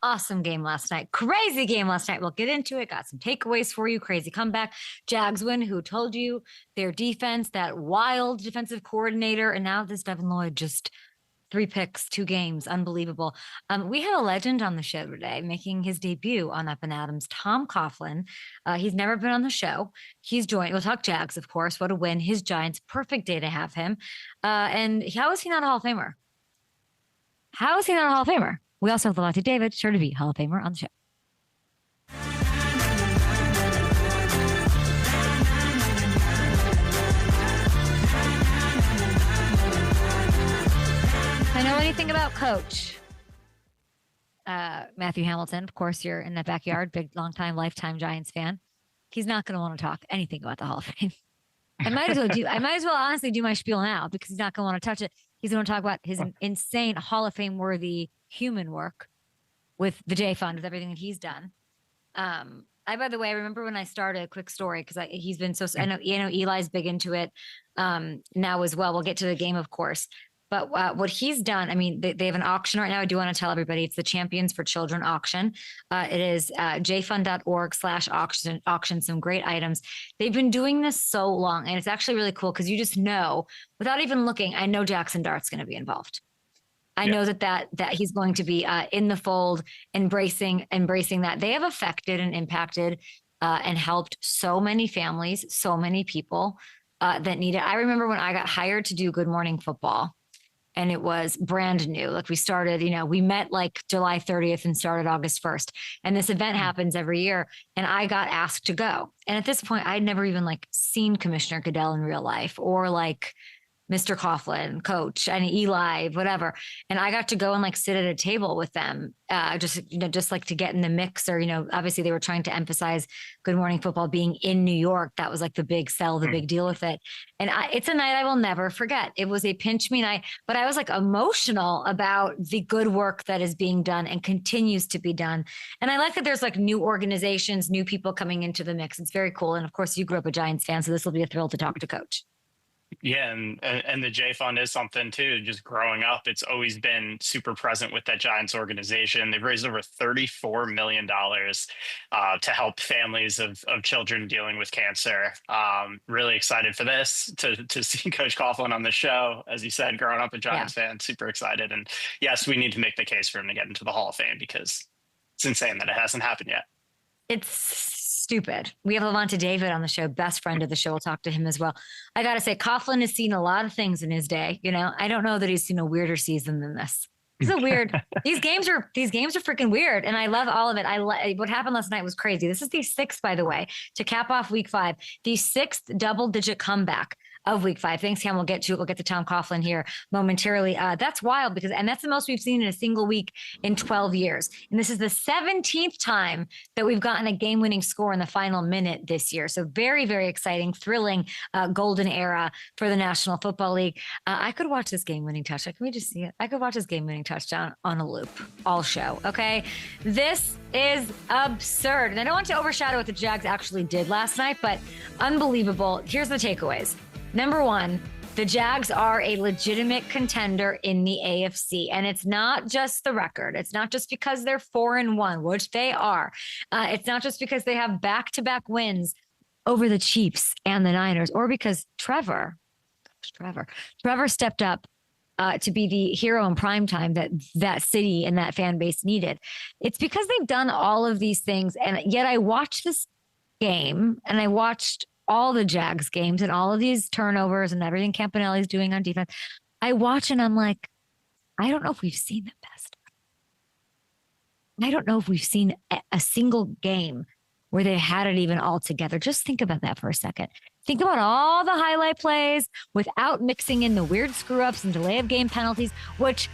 Awesome game last night. Crazy game last night. We'll get into it. Got some takeaways for you. Crazy comeback. Jags win. Who told you their defense, that wild defensive coordinator, and now this Devin Lloyd, just 3 picks, 2 games. Unbelievable. We had a legend on the show today making his debut on Up and Adams, Tom Coughlin. He's never been on the show. He's joined. We'll talk Jags, of course. What a win. His Giants. Perfect day to have him. And how is he not a Hall of Famer? How is he not a Hall of Famer? We also have Lavonte David, sure to be Hall of Famer, on the show. If I know anything about Coach Matthew Hamilton, of course, you're in that backyard, big, long-time, lifetime Giants fan. He's not going to want to talk anything about the Hall of Fame. I might as well honestly do my spiel now because he's not going to want to touch it. He's going to talk about his insane Hall of Fame worthy human work with the J Fund, with everything that he's done. By the way, I remember when I started, a quick story, because he's been so, I know Eli's big into it now as well. We'll get to the game, of course. But what he's done, I mean, they have an auction right now. I do want to tell everybody it's the Champions for Children auction. It is jfund.org/auction, some great items. They've been doing this so long, and it's actually really cool because you just know, without even looking, I know Jackson Dart's going to be involved. I know that he's going to be in the fold, embracing that. They have affected and impacted and helped so many families, so many people that need it. I remember when I got hired to do Good Morning Football, and it was brand new. Like we started, we met like July 30th and started August 1st. And this event happens every year. And I got asked to go. And at this point, I'd never even seen Commissioner Goodell in real life, or Mr. Coughlin, Coach, and Eli, whatever. And I got to go and sit at a table with them, just to get in the mix. Or, obviously they were trying to emphasize Good Morning Football being in New York. That was the big sell, the big deal with it. And it's a night I will never forget. It was a pinch me night, but I was emotional about the good work that is being done and continues to be done. And I like that there's new organizations, new people coming into the mix. It's very cool. And of course you grew up a Giants fan, so this will be a thrill to talk to Coach. Yeah, and the J Fund is something too. Just growing up, it's always been super present with that Giants organization. They've raised over $34 million to help families of children dealing with cancer. Really excited for this, to see Coach Coughlin on the show. As you said, growing up a Giants fan, super excited. And yes, we need to make the case for him to get into the Hall of Fame because it's insane that it hasn't happened yet. It's stupid. We have Lavonte David on the show, best friend of the show. We'll talk to him as well. I got to say, Coughlin has seen a lot of things in his day. I don't know that he's seen a weirder season than this. It's a weird. These games are freaking weird, and I love all of it. What happened last night was crazy. This is the 6th, by the way, to cap off Week 5, the 6th double-digit comeback of Week 5. Thanks, Cam. We'll get to it. We'll get to Tom Coughlin here momentarily. That's wild and that's the most we've seen in a single week in 12 years. And this is the 17th time that we've gotten a game-winning score in the final minute this year. So very, very exciting, thrilling, golden era for the National Football League. I could watch this game-winning touchdown. Can we just see it? I could watch this game-winning touchdown on a loop all show. Okay. This is absurd. And I don't want to overshadow what the Jags actually did last night, but unbelievable. Here's the takeaways. Number 1, the Jags are a legitimate contender in the AFC. And it's not just the record. It's not just because they're 4-1, which they are. It's not just because they have back-to-back wins over the Chiefs and the Niners, or because Trevor stepped up to be the hero in primetime that city and that fan base needed. It's because they've done all of these things. And yet I watched this game, and I watched all the Jags games and all of these turnovers and everything Campanelli's doing on defense. I watch and I'm like, I don't know if we've seen the best. I don't know if we've seen a single game where they had it even all together. Just think about that for a second. Think about all the highlight plays without mixing in the weird screw-ups and delay of game penalties, which,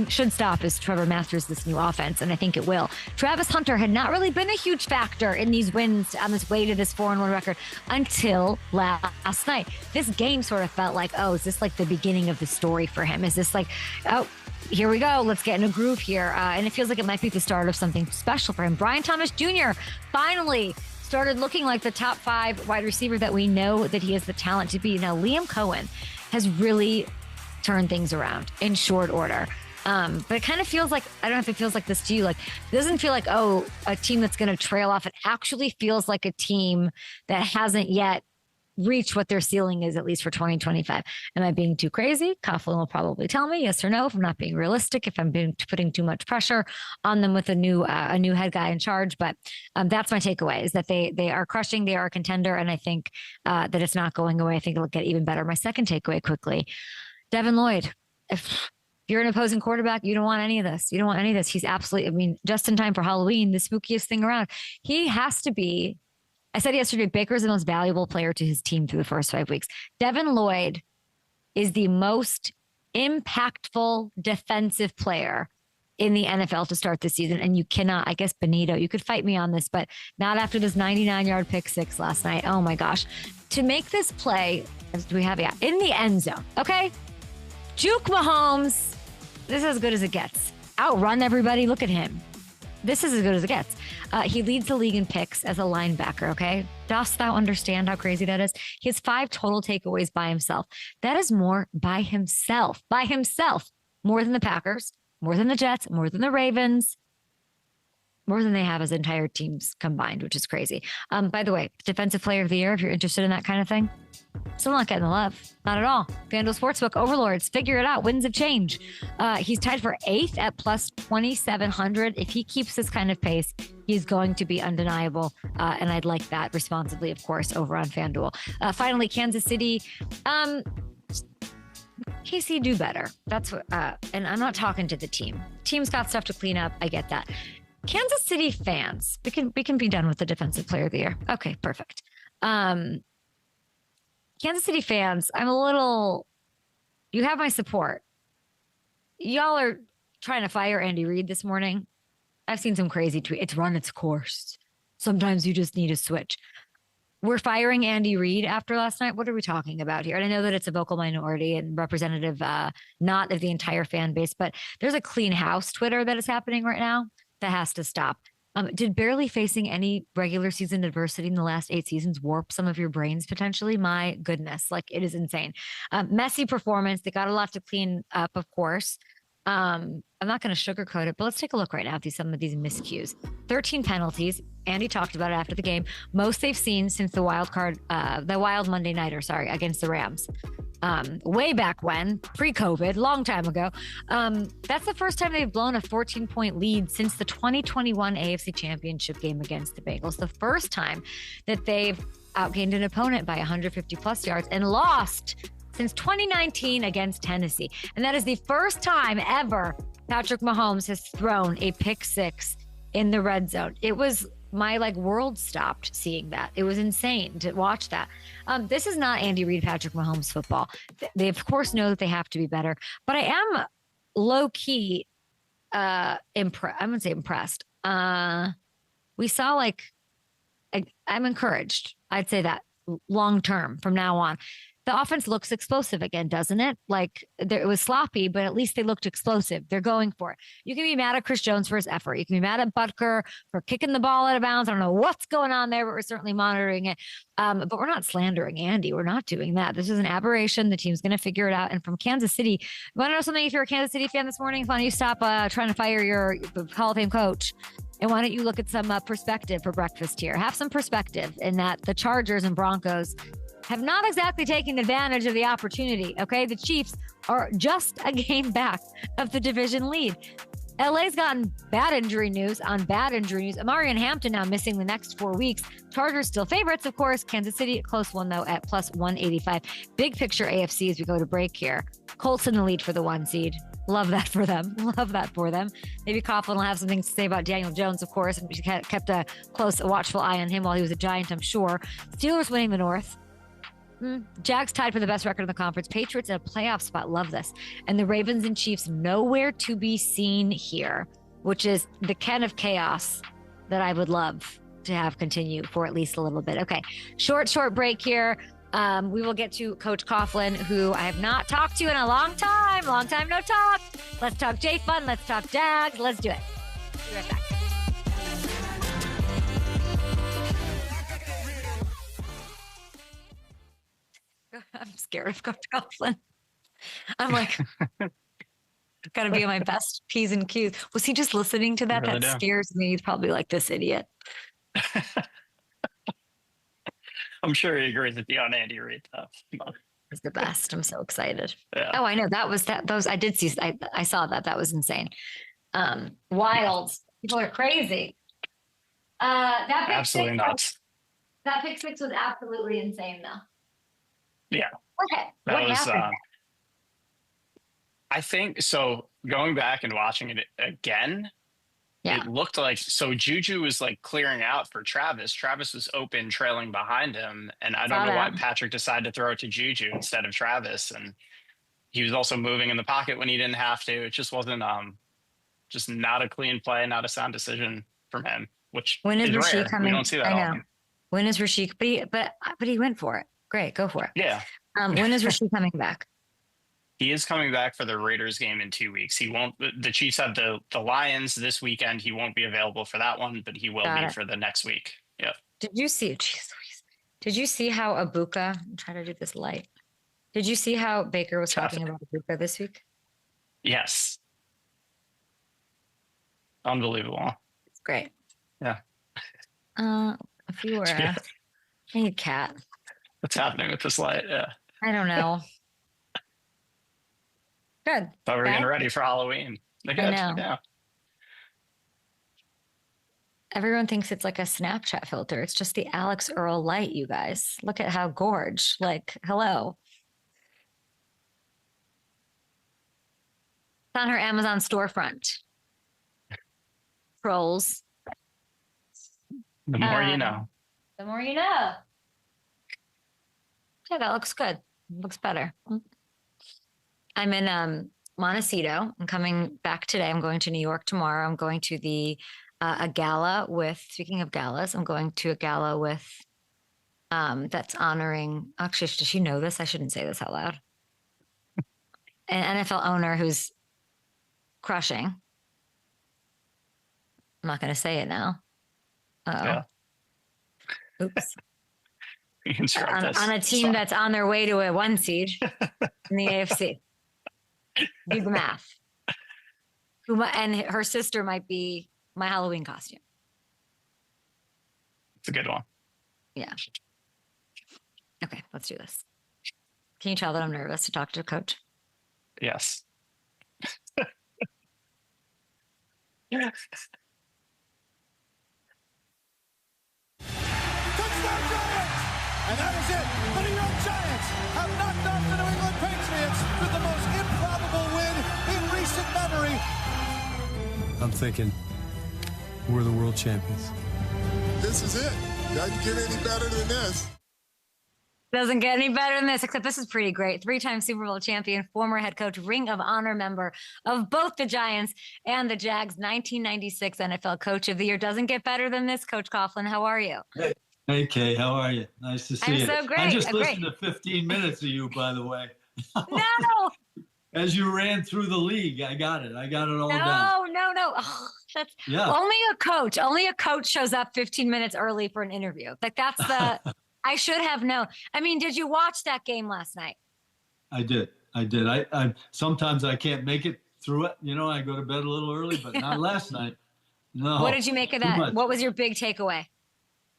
should stop as Trevor masters this new offense, and I think it will. Travis Hunter had not really been a huge factor in these wins on this way to this 4-1 record until last night. This game sort of felt like, is this the beginning of the story for him? Is this here we go. Let's get in a groove here. And it feels like it might be the start of something special for him. Brian Thomas Jr. finally started looking like the top 5 wide receiver that we know that he has the talent to be. Now, Liam Cohen has really turned things around in short order. But it kind of feels like, I don't know if it feels like this to you. Like, it doesn't feel like, oh, a team that's going to trail off. It actually feels like a team that hasn't yet reached what their ceiling is, at least for 2025. Am I being too crazy? Coughlin will probably tell me yes or no if I'm not being realistic, if I'm putting too much pressure on them with a new head guy in charge. But that's my takeaway, is that they are crushing. They are a contender. And I think that it's not going away. I think it'll get even better. My second takeaway quickly, Devin Lloyd. If you're an opposing quarterback, you don't want any of this. You don't want any of this. He's absolutely, I mean, just in time for Halloween, the spookiest thing around. He has to be, I said yesterday, Baker's the most valuable player to his team through the first 5 weeks. Devin Lloyd is the most impactful defensive player in the NFL to start the season. And you cannot, I guess, Benito, you could fight me on this, but not after this 99-yard pick six last night. Oh my gosh. To make this play, do we have, in the end zone. Okay. Juke Mahomes. This is as good as it gets. Outrun everybody. Look at him. This is as good as it gets. He leads the league in picks as a linebacker, okay? Dost thou understand how crazy that is? He has 5 total takeaways by himself. That is more by himself. More than the Packers, more than the Jets, more than the Ravens, more than they have as entire teams combined, which is crazy. By the way, Defensive Player of the Year, if you're interested in that kind of thing, still not getting the love. Not at all. FanDuel Sportsbook overlords, figure it out. Winds of change. He's tied for 8th at plus 2,700. If he keeps this kind of pace, he's going to be undeniable. And I'd like that responsibly, of course, over on FanDuel. Finally, Kansas City. KC do better. That's what, and I'm not talking to the team. Team's got stuff to clean up. I get that. Kansas City fans, we can be done with the Defensive Player of the Year. Okay, perfect. Kansas City fans, you have my support. Y'all are trying to fire Andy Reid this morning. I've seen some crazy tweets. It's run its course. Sometimes you just need a switch. We're firing Andy Reid after last night. What are we talking about here? And I know that it's a vocal minority and representative, not of the entire fan base, but there's a clean house Twitter that is happening right now that has to stop. Did barely facing any regular season adversity in the last 8 seasons warp some of your brains potentially? My goodness, like it is insane. Messy performance. They got a lot to clean up, of course. I'm not going to sugarcoat it, but let's take a look right now at some of these miscues. 13 penalties. Andy talked about it after the game. Most they've seen since the wild Monday nighter, against the Rams. Way back when, pre-COVID, long time ago. That's the first time they've blown a 14-point lead since the 2021 AFC Championship game against the Bengals. The first time that they've outgained an opponent by 150 plus yards and lost since 2019 against Tennessee. And that is the first time ever Patrick Mahomes has thrown a pick six in the red zone. It was my world stopped seeing that. It was insane to watch that. This is not Andy Reid, Patrick Mahomes football. They of course know that they have to be better, but I am low key I wouldn't say impressed. We saw I'm encouraged. I'd say that long term from now on. The offense looks explosive again, doesn't it? It was sloppy, but at least they looked explosive. They're going for it. You can be mad at Chris Jones for his effort. You can be mad at Butker for kicking the ball out of bounds. I don't know what's going on there, but we're certainly monitoring it. But we're not slandering Andy. We're not doing that. This is an aberration. The team's going to figure it out. And from Kansas City, you want to know something? If you're a Kansas City fan this morning, why don't you stop trying to fire your Hall of Fame coach? And why don't you look at some perspective for breakfast here? Have some perspective in that the Chargers and Broncos have not exactly taken advantage of the opportunity, okay? The Chiefs are just a game back of the division lead. LA's gotten bad injury news on bad injury news. Amari and Hampton now missing the next 4 weeks. Chargers still favorites, of course. Kansas City, a close one, though, at plus 185. Big picture AFC as we go to break here. Colts in the lead for the 1 seed. Love that for them. Love that for them. Maybe Coughlin will have something to say about Daniel Jones, of course. And we kept a close, watchful eye on him while he was a Giant, I'm sure. Steelers winning the North. Jags tied for the best record in the conference. Patriots in a playoff spot. Love this. And the Ravens and Chiefs nowhere to be seen here, which is the kind of chaos that I would love to have continue for at least a little bit. Okay, short break here. We will get to Coach Coughlin, who I have not talked to in a long time. Long time no talk. Let's talk J-Fun. Let's talk Jags. Let's do it. Be right back. I'm scared of Coach Coughlin. I'm like, Got to be on my best P's and Q's. Was he just listening to that? Really That do. scares me. He's probably like, this idiot. I'm sure he agrees with you on Andy Reid, though. It's the best. I'm so excited. Yeah. Oh, I know. That was that. Those I did see. I saw that. That was insane. Wild. People are crazy. That pick Absolutely six, nuts. That pick six was absolutely insane, though. Yeah. What happened? I think so. Going back and watching it again, Yeah. it looked like Juju was like clearing out for Travis. Travis was open, trailing behind him, and I don't know why Patrick decided to throw it to Juju instead of Travis. And he was also moving in the pocket when he didn't have to. It just wasn't just not a clean play, not a sound decision from him. Which when is Rashid rare. coming? We don't see that I know. often. When is Rashid? But he went for it. Great, go for it. Yeah. When is Rashid coming back? He is coming back for the Raiders game in 2 weeks. He won't. The Chiefs have the Lions this weekend. He won't be available for that one, but he will be for the next week. Yeah. Did you see? Geez, did you see how Abuka? I'm trying to do this light. Did you see how Baker was talking about Abuka this week? Yes. Unbelievable. It's great. Yeah. If you were I need cat. What's happening with this light? Yeah. I don't know. Good. Thought we were getting ready for Halloween. I know. Yeah. Everyone thinks it's like a Snapchat filter. It's just the Alex Earl light, you guys. Look at how gorge. Like, hello. It's on her Amazon storefront. Trolls. The more you know. The more you know. Yeah, that looks good. Looks better. I'm in Montecito. I'm coming back today. I'm going to New York tomorrow. I'm going to a gala with, speaking of galas, I'm going to a gala with that's honoring, actually, does she know this? I shouldn't say this out loud. An NFL owner who's crushing. I'm not going to say it now. Yeah. Oops. On a team that's on their way to a 1 seed in the AFC. Do the math. And her sister might be my Halloween costume. It's a good one. Yeah. Okay, let's do this. Can you tell that I'm nervous to talk to a coach? Yes. Touchdown Giants! And that is it. The New York Giants have knocked off the New England Patriots with the most improbable win in recent memory. I'm thinking we're the world champions. This is it. Doesn't get any better than this. Doesn't get any better than this, except this is pretty great. 3-time Super Bowl champion, former head coach, Ring of Honor member of both the Giants and the Jags, 1996 NFL Coach of the Year. Doesn't get better than this, Coach Coughlin. How are you? Hey, Kay, how are you? Nice to see you. I'm so great. I just listened to 15 minutes of you, by the way. No! As you ran through the league, I got it all down. No. Oh, that's only a coach shows up 15 minutes early for an interview. Like that's the, I should have known. I mean, did you watch that game last night? I did. I sometimes I can't make it through it. You know, I go to bed a little early, but not last night. No. What did you make of that? What was your big takeaway?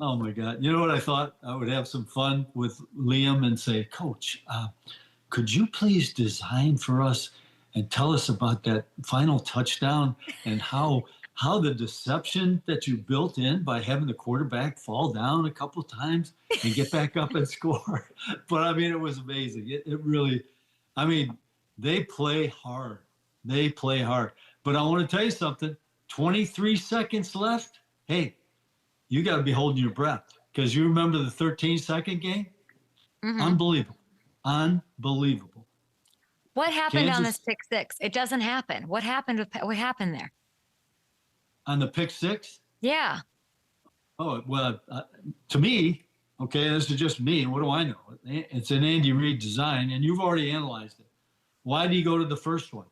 Oh my God. You know what I thought? I would have some fun with Liam and say, Coach, could you please design for us and tell us about that final touchdown and how the deception that you built in by having the quarterback fall down a couple of times and get back up and score. But I mean, it was amazing. It really, I mean, they play hard. But I want to tell you something, 23 seconds left. Hey, you got to be holding your breath because you remember the 13-second game? Mm-hmm. Unbelievable. What happened on this pick six? It doesn't happen. What happened there? On the pick six? Yeah. Oh, well, to me, okay, this is just me. What do I know? It's an Andy Reid design, and you've already analyzed it. Why did he go to the first one?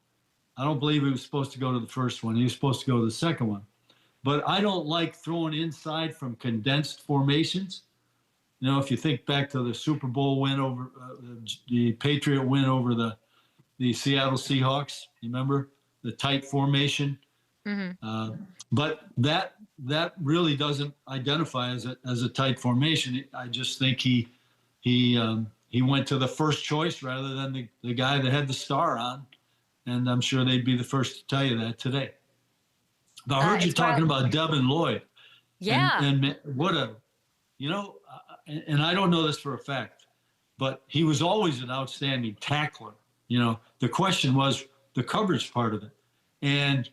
I don't believe he was supposed to go to the first one. He was supposed to go to the second one. But I don't like throwing inside from condensed formations. You know, if you think back to the Super Bowl win over the Patriot win over the Seattle Seahawks, you remember? the tight formation. But that really doesn't identify as a tight formation. I just think he went to the first choice rather than the guy that had the star on, and I'm sure they'd be the first to tell you that today. But I heard you talking about Devin Lloyd. Yeah. And what a, and I don't know this for a fact, but he was always an outstanding tackler. The question was the coverage part of it. And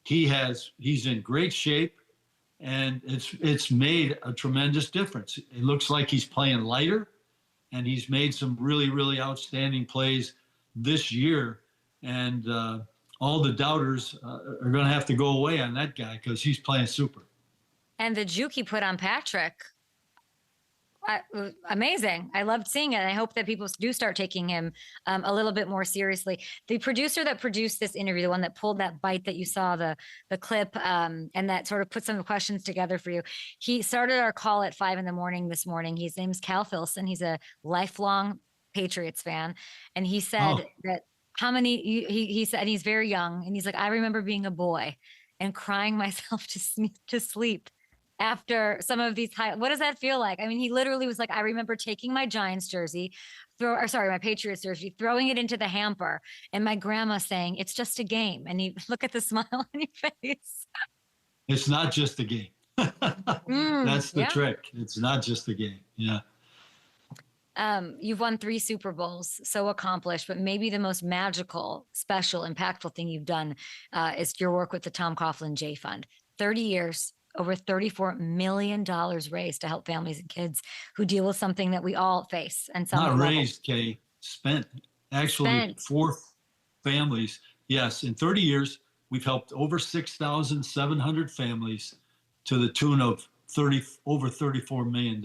he's in great shape, and it's made a tremendous difference. It looks like he's playing lighter, and he's made some really, really outstanding plays this year. And all the doubters are going to have to go away on that guy because he's playing super. And the juke he put on Patrick, amazing. I loved seeing it. I hope that people do start taking him a little bit more seriously. The producer that produced this interview, the one that pulled that bite that you saw, the clip, and that sort of put some questions together for you, he started our call at 5 a.m. this morning. His name's Cal Filson. He's a lifelong Patriots fan. And he said that he said, and he's very young, and he's like, I remember being a boy and crying myself to sleep after some of these what does that feel like? I mean, he literally was like, I remember taking my Giants jersey, my Patriots jersey, throwing it into the hamper, and my grandma saying, it's just a game. And you look at the smile on your face. It's not just a game. That's the trick. It's not just a game. Yeah. You've won 3 Super Bowls, so accomplished, but maybe the most magical, special, impactful thing you've done is your work with the Tom Coughlin J Fund. 30 years, over $34 million raised to help families and kids who deal with something that we all face. And not raised, Kay, spent. Actually, 4 families. Yes, in 30 years, we've helped over 6,700 families to the tune of over $34 million.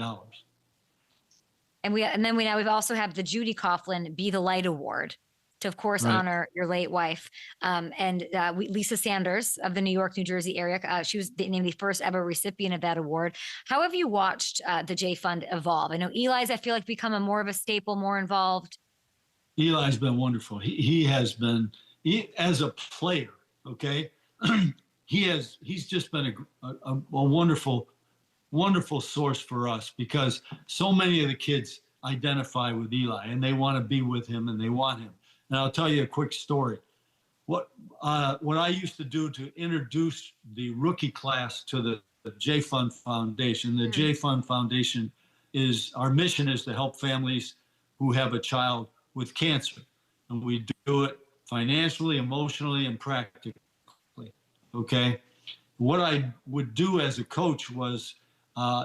And now we've also have the Judy Coughlin Be the Light Award to, of course, honor your late wife. Lisa Sanders of the New York, New Jersey area, she was named the first ever recipient of that award. How have you watched the J Fund evolve? I know Eli's, I feel like, become more of a staple, more involved. Eli's been wonderful. He has been, as a player, okay, he's just been a wonderful, wonderful source for us, because so many of the kids identify with Eli and they want to be with him and they want him. And I'll tell you a quick story. What I used to do to introduce the rookie class to the J Fund Foundation. The J Fund Foundation our mission is to help families who have a child with cancer. And we do it financially, emotionally, and practically. Okay. What I would do as a coach was,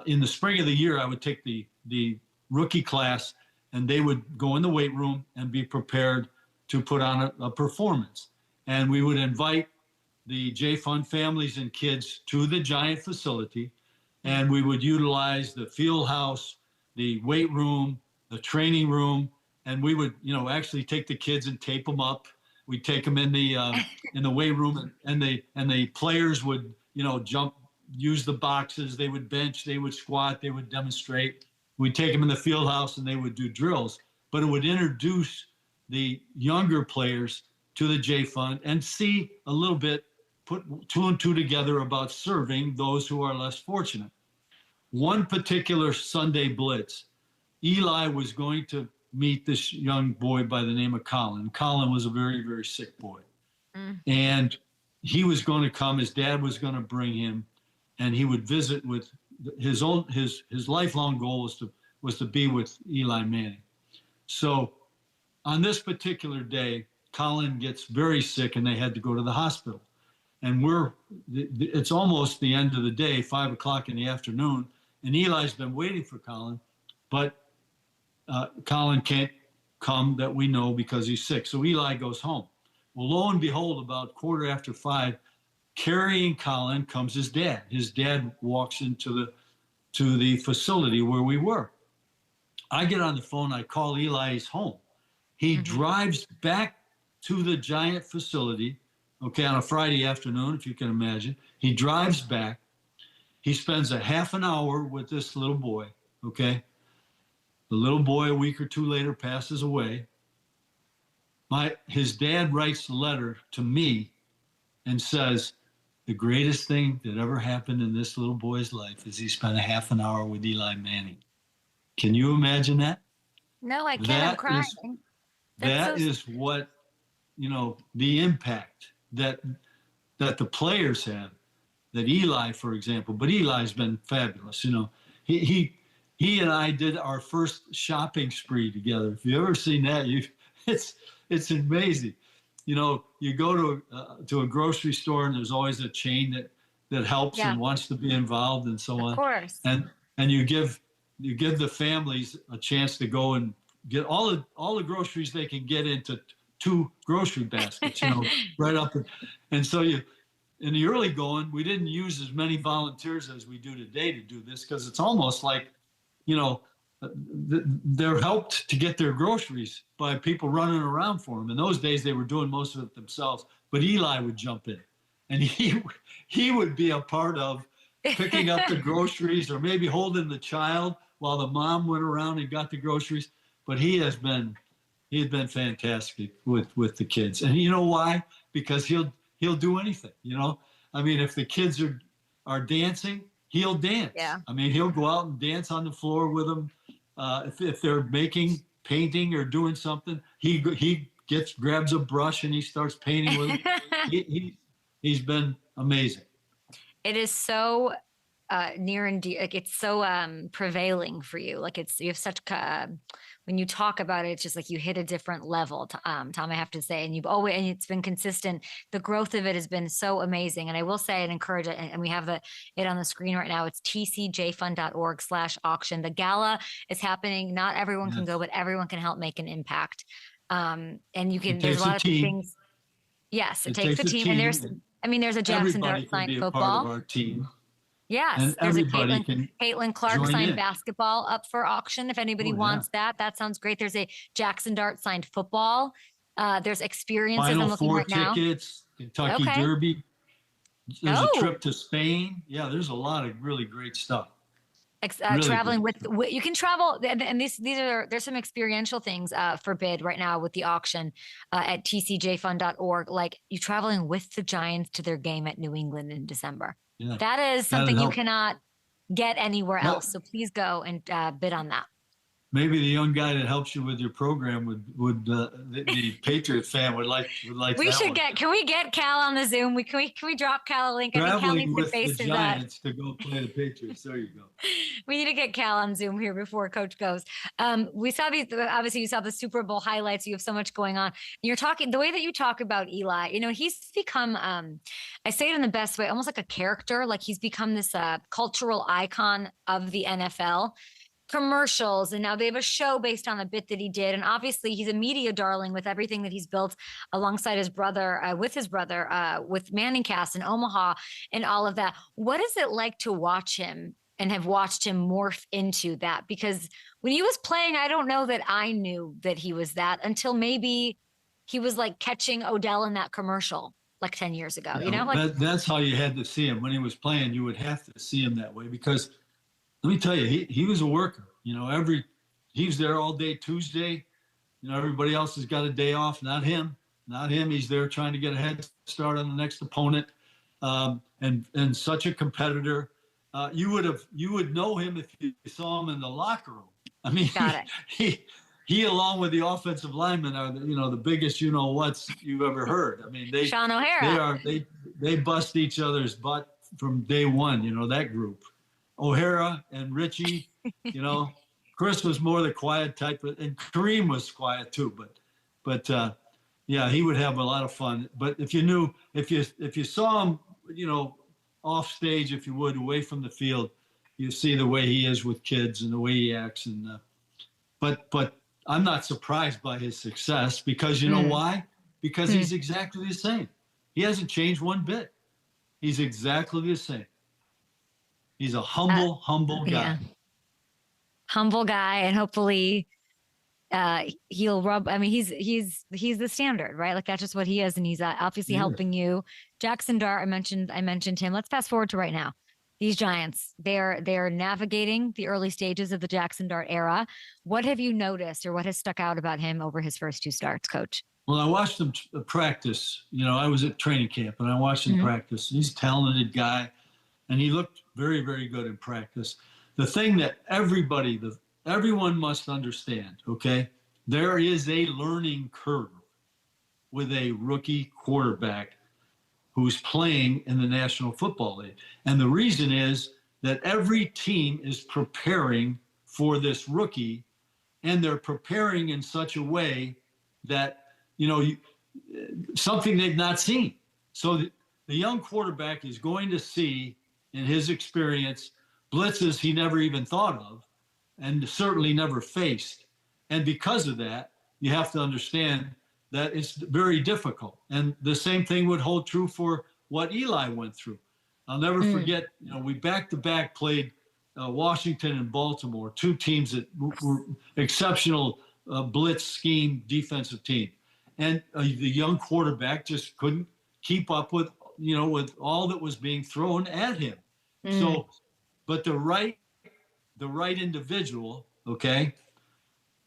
in the spring of the year, I would take the rookie class, and they would go in the weight room and be prepared to put on a performance. And we would invite the J Fund families and kids to the Giant facility, and we would utilize the field house, the weight room, the training room, and we would, actually take the kids and tape them up. We'd take them in the weight room, and the players would, jump, use the boxes. They would bench, they would squat, they would demonstrate. We'd take them in the field house, and they would do drills. But it would introduce the younger players to the J Fund and see a little bit, put 2 and 2 together about serving those who are less fortunate. One particular Sunday blitz, Eli was going to meet this young boy by the name of Colin. Colin was a very, very sick boy. And he was going to come, his dad was going to bring him, and he would visit with his lifelong goal was to be with Eli Manning. So on this particular day, Colin gets very sick and they had to go to the hospital. And it's almost the end of the day, 5 o'clock in the afternoon, and Eli's been waiting for Colin, but Colin can't come that we know because he's sick. So Eli goes home. Well, lo and behold, about 5:15, carrying Colin comes his dad. His dad walks into the facility where we were. I get on the phone. I call Eli's home. He drives back to the Giant facility, okay, on a Friday afternoon, if you can imagine. He drives back. He spends a half an hour with this little boy, okay? The little boy, a week or two later, passes away. His dad writes a letter to me and says, the greatest thing that ever happened in this little boy's life is he spent a half an hour with Eli Manning. Can you imagine that? No, I can't. I'm crying. That is what, the impact that the players have, that Eli, for example, but Eli's been fabulous. He and I did our first shopping spree together. If you've ever seen that, it's amazing. You go to a grocery store and there's always a chain that helps and wants to be involved and so on. Of course. And you give the families a chance to go and get all the groceries they can get into 2 grocery baskets, right up. And so in the early going, we didn't use as many volunteers as we do today to do this, because it's almost like, they're helped to get their groceries by people running around for them. In those days, they were doing most of it themselves, but Eli would jump in, and he would be a part of picking up the groceries, or maybe holding the child while the mom went around and got the groceries. But he has been fantastic with the kids. And you know why? Because he'll do anything, I mean, if the kids are dancing, he'll dance. Yeah. I mean, he'll go out and dance on the floor with them. If they're painting or doing something, he grabs a brush and he starts painting with them. He's been amazing. It is so near and dear. Like, it's so prevailing for you. Like, you have such when you talk about it, it's just like you hit a different level, Tom, I have to say. And and it's been consistent. The growth of it has been so amazing. And I will say and encourage it, and we have it on the screen right now. It's tcjfund.org/auction. The gala is happening. Not everyone can go, but everyone can help make an impact. And you can, there's a lot of things. Yes, it takes a team. And there's a Jackson Dart signed football. Part of our team. Yes, and there's a Caitlin Clark signed basketball up for auction. If anybody wants that sounds great. There's a Jackson Dart signed football. There's experiences Final I'm looking Four right now. Tickets, Kentucky Derby. There's a trip to Spain. Yeah, there's a lot of really great stuff. Really traveling with you can travel, and there's some experiential things for bid right now with the auction at tcjfund.org. Like, you traveling with the Giants to their game at New England in December. Yeah. That is something you cannot get anywhere else. So please go and bid on that. Maybe the young guy that helps you with your program would the Patriot fan would like. We should Can we get Cal on the Zoom? Can we drop Cal a link? Traveling with the Giants to go play the Patriots. There you go. We need to get Cal on Zoom here before Coach goes. We saw these. Obviously, you saw the Super Bowl highlights. You have so much going on. You're talking the way that you talk about Eli. He's become. I say it in the best way, almost like a character. Like, he's become this cultural icon of the NFL. Commercials, and now they have a show based on a bit that he did, and obviously he's a media darling with everything that he's built alongside his brother, with Manningcast and Omaha and all of that. What is it like to watch him and have watched him morph into that? Because when he was playing, I don't know that I knew that he was that until maybe he was like catching Odell in that commercial like 10 years ago. That's how you had to see him when he was playing. You would have to see him that way, because let me tell you, he was a worker. He was there all day Tuesday. Everybody else has got a day off. Not him. He's there trying to get a head start on the next opponent. And such a competitor. You would know him if you saw him in the locker room. I mean, he along with the offensive linemen are the biggest whats you've ever heard. I mean, Sean O'Hara. They bust each other's butt from day one. That group. O'Hara and Richie, Chris was more the quiet type, and Kareem was quiet too. But he would have a lot of fun. But if you saw him, off stage, if you would, away from the field, you see the way he is with kids and the way he acts. And but I'm not surprised by his success, because you know why? Because he's exactly the same. He hasn't changed one bit. He's exactly the same. He's a humble guy. Yeah. Humble guy, and hopefully he'll rub. I mean, he's the standard, right? Like, that's just what he is, and he's obviously helping you. Jackson Dart, I mentioned him. Let's fast forward to right now. these Giants, they're navigating the early stages of the Jackson Dart era. What have you noticed, or what has stuck out about him over his first 2 starts, Coach? Well, I watched him practice. I was at training camp, and I watched him practice. He's a talented guy, and he looked very, very good in practice. The thing that everyone must understand, okay, there is a learning curve with a rookie quarterback who's playing in the National Football League. And the reason is that every team is preparing for this rookie, and they're preparing in such a way that, something they've not seen. So the young quarterback is going to see, in his experience, blitzes he never even thought of and certainly never faced. And because of that, you have to understand that it's very difficult. And the same thing would hold true for what Eli went through. I'll never forget, we back-to-back played Washington and Baltimore, 2 teams that were exceptional blitz scheme defensive team. And the young quarterback just couldn't keep up with all that was being thrown at him. So, but the right individual, okay,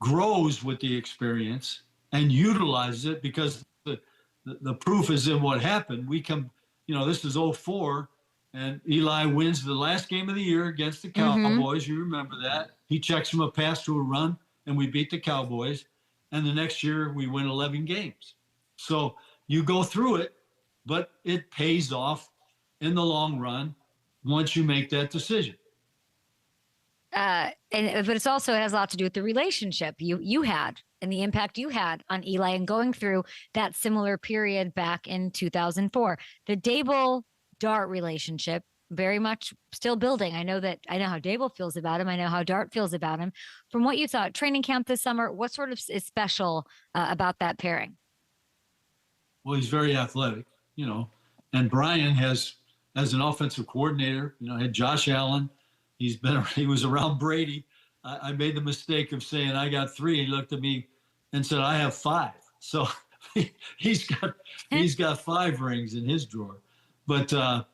grows with the experience and utilizes it, because the proof is in what happened. We come, this is 2004, and Eli wins the last game of the year against the Cowboys. You remember that. He checks him a pass to a run, and we beat the Cowboys. And the next year we win 11 games. So you go through it, but it pays off in the long run once you make that decision. But it has a lot to do with the relationship you had and the impact you had on Eli, and going through that similar period back in 2004. The Dable-Dart relationship, very much still building. I know how Dable feels about him. I know how Dart feels about him. From what you saw at training camp this summer, what sort of is special about that pairing? Well, he's very athletic, and Brian has, as an offensive coordinator, had Josh Allen. He was around Brady. I made the mistake of saying I got 3. He looked at me and said, I have 5. So he's got 5 rings in his drawer. But that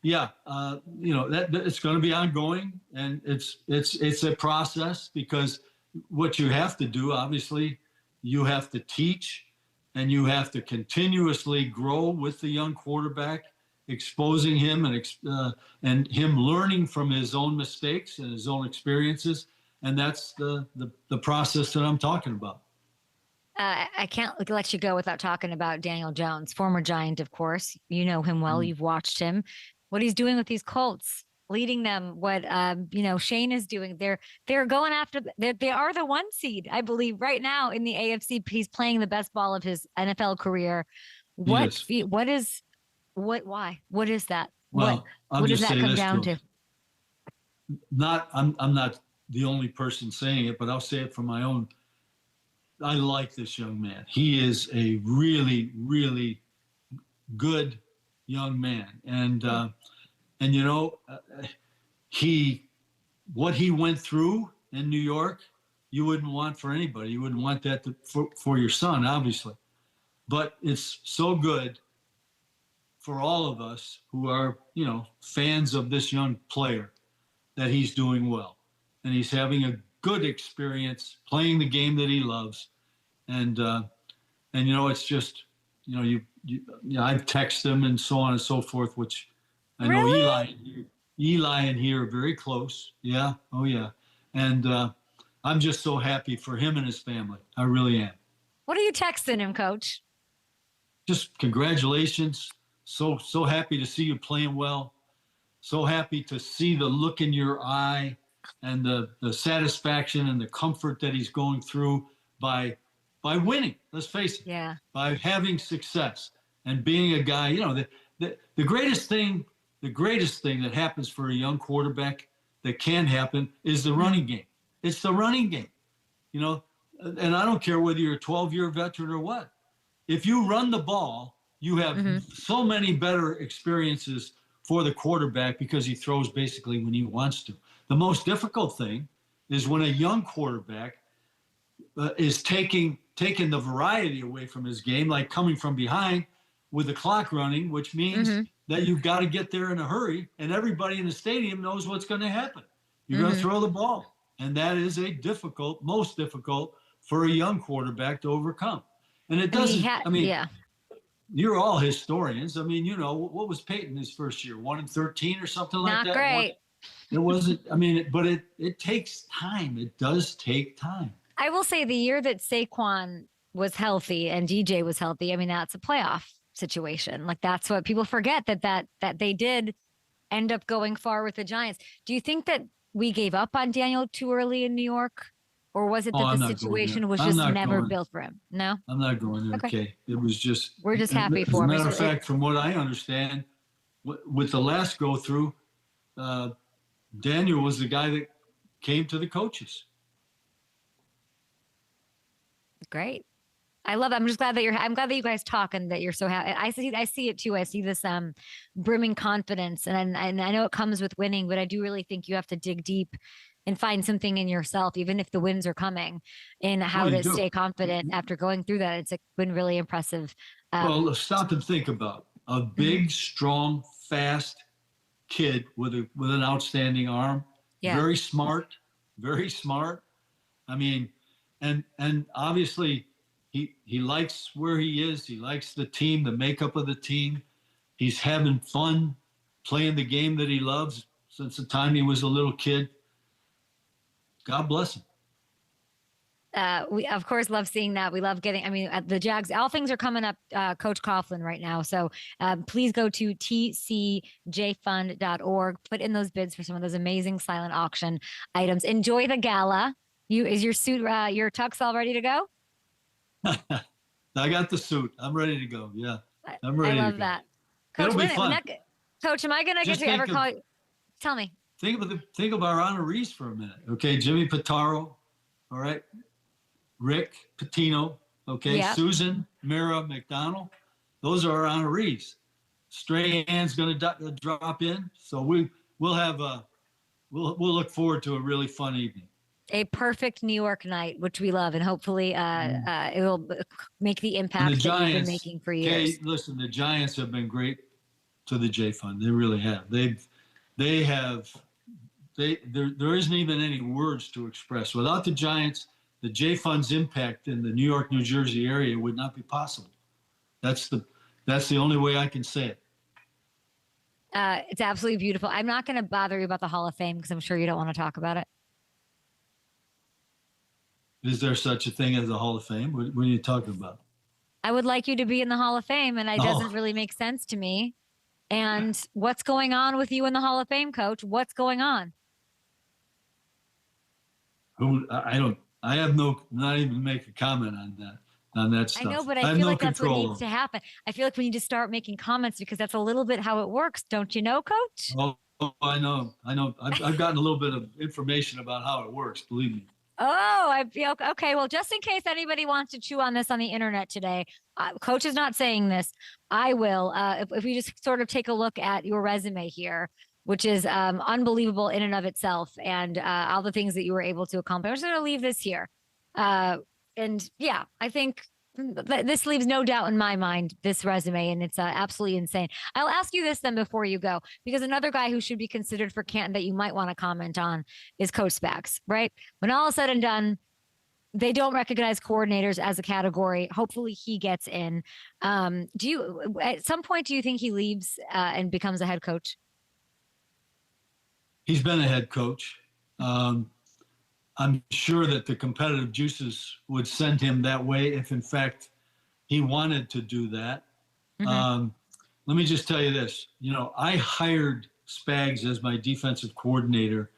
it's going to be ongoing, and it's a process, because what you have to do, obviously, you have to teach, and you have to continuously grow with the young quarterback, exposing him and him learning from his own mistakes and his own experiences. And that's the process that I'm talking about. I can't let you go without talking about Daniel Jones, former Giant, of course. You know him well. You've watched him. What he's doing with these Colts, leading them. What Shane is doing. They're going after. They are the 1 seed, I believe, right now in the AFC. He's playing the best ball of his NFL career. Why? What is that? Well, what does that come down to? I'm not the only person saying it, but I'll say it from my own. I like this young man. He is a really, really good young man. And what he went through in New York, you wouldn't want for anybody. You wouldn't want that for your son, obviously. But it's so good for all of us who are, fans of this young player, that he's doing well. And he's having a good experience playing the game that he loves. And it's just, I've texted him and so on and so forth, which I know Eli and he are very close. Yeah. Oh yeah. And I'm just so happy for him and his family. I really am. What are you texting him, Coach? Just congratulations. So happy to see you playing well. So happy to see the look in your eye and the satisfaction and the comfort that he's going through by winning. Let's face it. Yeah. By having success and being a guy. The greatest thing that happens for a young quarterback that can happen is the running game. It's the running game. And I don't care whether you're a 12-year veteran or what. If you run the ball, you have so many better experiences for the quarterback, because he throws basically when he wants to. The most difficult thing is when a young quarterback is taking the variety away from his game, like coming from behind, with the clock running, which means that you've got to get there in a hurry, and everybody in the stadium knows what's going to happen. You're going to throw the ball, and that is most difficult for a young quarterback to overcome. And it doesn't, you're all historians. I mean, what was Peyton his first year? 1-13 or something like that? Not great. It wasn't, but it takes time. It does take time. I will say the year that Saquon was healthy and DJ was healthy, that's a playoff situation. Like, that's what people forget, that they did end up going far with the Giants. Do you think that we gave up on Daniel too early in New York? Or was it that the situation was just never built for him? No? I'm not going there. Okay. It was just. We're just happy for him. As a matter of fact, from what I understand, with the last go through, Daniel was the guy that came to the coaches. Great. I love it. I'm just glad that I'm glad that you guys talk and that you're so happy. I see it too. I see this brimming confidence, and I know it comes with winning, but I do really think you have to dig deep and find something in yourself, even if the wins are coming, in how to stay confident after going through that. It's been really impressive. Well, stop and think about a big, strong, fast kid with an outstanding arm. Yeah. Very smart. And obviously he likes where he is. He likes the team, the makeup of the team. He's having fun playing the game that he loves since the time he was a little kid. God bless him. We, of course, love seeing that. We love getting, the Jags, all things are coming up, Coach Coughlin right now. So please go to tcjfund.org, put in those bids for some of those amazing silent auction items. Enjoy the gala. Is your suit, your tux all ready to go? I got the suit. I'm ready to go. Yeah. I'm ready to go. I love that. Coach, It'll be fun. Coach, am I going to get to ever call you? Tell me. Think of our honorees for a minute. Okay. Jimmy Pitaro. All right. Rick Pitino. Okay. Yep. Susan Mira McDonald. Those are our honorees. Strahan's going to drop in. So we'll have we'll look forward to a really fun evening. A perfect New York night, which we love, and hopefully it will make the impact that you've been making for years. Okay, listen, the Giants have been great to the J Fund. They really have. There isn't even any words to express. Without the Giants, the J Fund's impact in the New York, New Jersey area would not be possible. That's the only way I can say it. It's absolutely beautiful. I'm not going to bother you about the Hall of Fame because I'm sure you don't want to talk about it. Is there such a thing as a Hall of Fame? What are you talking about? I would like you to be in the Hall of Fame, and it doesn't really make sense to me. And what's going on with you in the Hall of Fame, Coach? What's going on? I have not even make a comment on that stuff. I know, but I feel like that's what needs to happen. I feel like we need to start making comments because that's a little bit how it works. Don't you know, Coach? Oh, I know. I've gotten a little bit of information about how it works. Believe me. Oh, I feel okay. Well, just in case anybody wants to chew on this on the internet today, Coach is not saying this. I will. If we just sort of take a look at your resume here, which is unbelievable in and of itself, and all the things that you were able to accomplish. I'm just going to leave this here. And yeah, I think this leaves no doubt in my mind, this resume, and it's absolutely insane. I'll ask you this then before you go, because another guy who should be considered for Canton that you might want to comment on is Coach Spags, right? When all is said and done, they don't recognize coordinators as a category. Hopefully he gets in. At some point, do you think he leaves and becomes a head coach? He's been a head coach. I'm sure that the competitive juices would send him that way if, in fact, he wanted to do that. Mm-hmm. Let me just tell you this. I hired Spags as my defensive coordinator,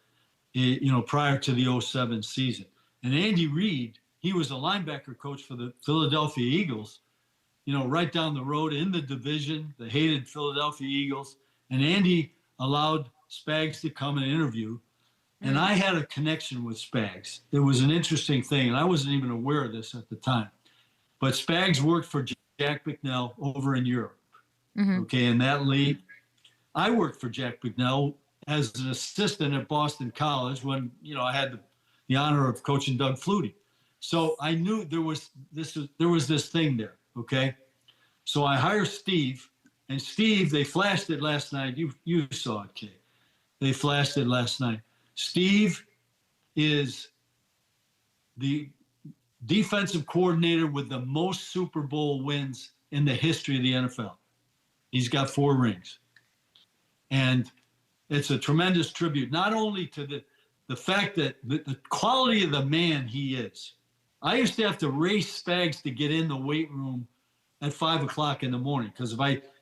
prior to the 2007 season. And Andy Reid, he was a linebacker coach for the Philadelphia Eagles, right down the road in the division, the hated Philadelphia Eagles. And Andy allowed Spags to come and interview. And I had a connection with Spags. It was an interesting thing, and I wasn't even aware of this at the time. But Spags worked for Jack Bicknell over in Europe, okay, in that league. I worked for Jack Bicknell as an assistant at Boston College when, I had the honor of coaching Doug Flutie. So I knew there was this thing there, okay? So I hire Steve, and Steve, they flashed it last night. You saw it, Kay. They flashed it last night. Steve is the defensive coordinator with the most Super Bowl wins in the history of the NFL. He's got 4 rings. And it's a tremendous tribute, not only to the fact that the quality of the man he is. I used to have to race Spags to get in the weight room at 5 o'clock in the morning because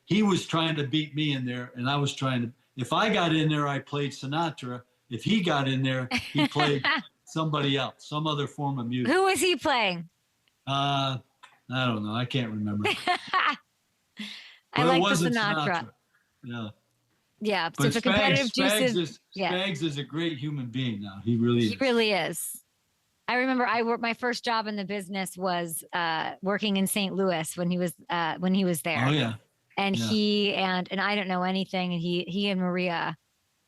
he was trying to beat me in there, and I was trying to. If I got in there, I played Sinatra. If he got in there, he played somebody else, some other form of music. Who was he playing? I don't know. I can't remember. I like the Sinatra. Yeah. Yeah. So But the competitive Spags is a great human being now. He really is. He really is. I remember my first job in the business was working in St. Louis when he was there. Oh yeah. And he and I don't know anything, and he and Maria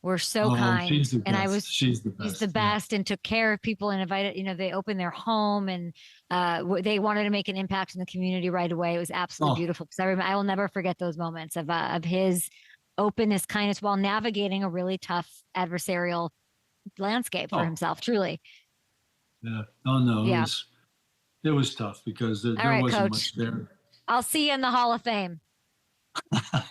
were so kind. She's the and best. She's the best. He's the best, and took care of people and invited. They opened their home, and they wanted to make an impact in the community right away. It was absolutely beautiful. Because I will never forget those moments of his openness, kindness, while navigating a really tough adversarial landscape for himself. Truly. Yeah. Oh no. Yeah. It was tough because there right, wasn't Coach. much there. I'll see you in the Hall of Fame.